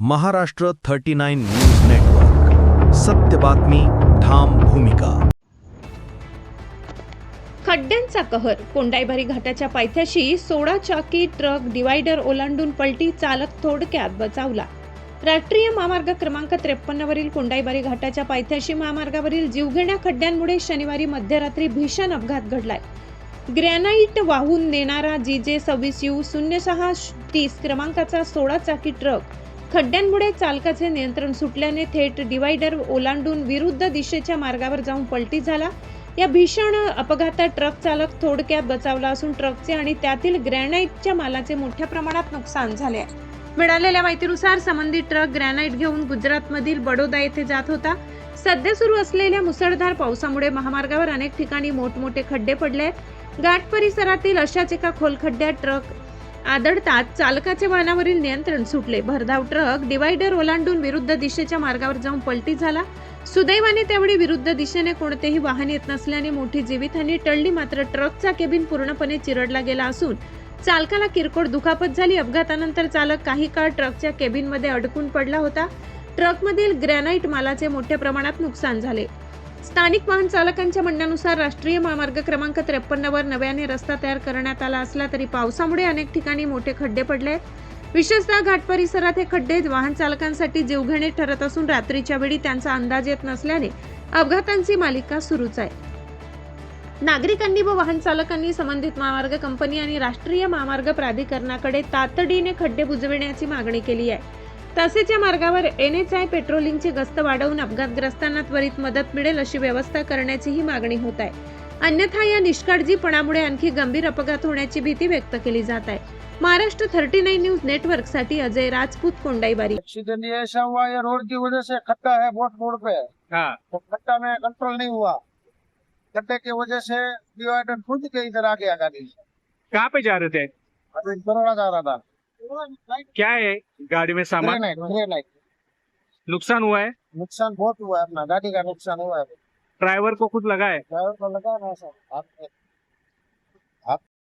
Maharashtra 39 news network, सत्य बातमी, ठाम भूमिका. खड्ड्यांचा कहर. कोंडाईबारी घाटाच्या पायथ्याशी 16 चाकी ट्रक डिवायडर ओलांडून पलटी, चालक थोडक्यात बचावला. राष्ट्रीय महामार्ग क्रमांक 53 वरील कोंडाईबारी घाटाच्या पायथ्याशी महामार्गावरील जीवघेण्या खड्ड्यांमुळे शनिवारी मध्यरात्री भीषण अपघात घडलाय. ग्रॅनाइट वाहून नेणारा GJ 26U0630 क्रमांकाचा 16 चाकी ट्रक खड्ड्यांमुळे चालकाचे नियंत्रण सुटल्याने थेट डिवायडर ओलांडून विरुद्ध दिशेच्या मार्गावर जाऊन पलटी झाला. या भीषण अपघातात ट्रक चालक थोडक्यात बचावला असून ट्रकचे आणि त्यातील ग्रॅनाइटच्या मालाचे मोठ्या प्रमाणात नुकसान झाले आहे. मिळालेल्या माहितीनुसार संबंधित ट्रक ग्रॅनाइट घेऊन गुजरातमधील बडोदा येथे जात होता. सध्या सुरू असलेल्या मुसळधार पावसामुळे महामार्गावर अनेक ठिकाणी मोठमोठे खड्डे पडले आहेत. घाट परिसरातील अशाच एका खोल खड्ड्यात ट्रक आदळतात चालकाचे वाहनावरील नियंत्रण सुटले. भरधाव ट्रक डिवायडर ओलांडून विरुद्ध दिशेच्या मार्गावर जाऊन पलटी झाला. सुदैवाने त्यावेळी विरुद्ध दिशेने कोणतेही वाहन येत नसल्याने मोठी जीवितहानी टळली. मात्र ट्रकचा केबिन पूर्णपणे चिरडला गेला असून चालकाला किरकोळ दुखापत झाली. अपघातानंतर चालक काही काळ ट्रकच्या केबिनमध्ये अडकून पडला होता. ट्रकमधील ग्रॅनाइट मालाचे मोठ्या प्रमाणात नुकसान झाले. स्थानिक वाहन चालकांच्या म्हणण्यानुसार राष्ट्रीय महामार्ग क्रमांक 53 वर नव्याने रस्ता तयार करण्यात आला असला तरी पावसामुळे अनेक ठिकाणी मोठे खड्डे पडले आहेत. विशेषतः घाट परिसरात हे खड्डे वाहन चालकांसाठी जीवघेणे ठरत असून रात्रीच्या वेळी त्यांचा अंदाज येत नसल्याने अपघातांची मालिका सुरूच आहे. नागरिकांनी व वाहन चालकांनी संबंधित महामार्ग कंपनी आणि राष्ट्रीय महामार्ग प्राधिकरणाकडे तातडीने खड्डे बुजविण्याची मागणी केली आहे. तसेच या मार्गावर NHI पेट्रोलिंगची गस्त वाढवून अपघातग्रस्तांना त्वरित मदत मिळेल अशी व्यवस्था करण्याचीही मागणी होत आहे. अन्यथा या निष्काळजीपणामुळे आणखी गंभीर अपघात होण्याची भीती व्यक्त केली जात आहे. महाराष्ट्र 39 न्यूज नेटवर्क साठी अजय राजपूत, कोंडाईबारी. एक्सीडेंट ऐसा हुआ, ये रोड की वजह से खड्डा है, बहुत रोड पे है। हाँ, तो खड्डा में कंट्रोल नहीं हुआ, खड्डे की वजह से डिवाइडर खुद के इधर आ गया गाड़ी। कहाँ पे जा रहे थे? अभी बरोड़ा जा रहा था। क्या है गाड़ी में सामान? ग्रेनाइट नुकसान हुआ है? नुकसान बहुत हुआ है, अपना गाड़ी का नुकसान हुआ है। ड्राइवर को कुछ लगा है? ड्राइवर को लगा ना सर हाथ में।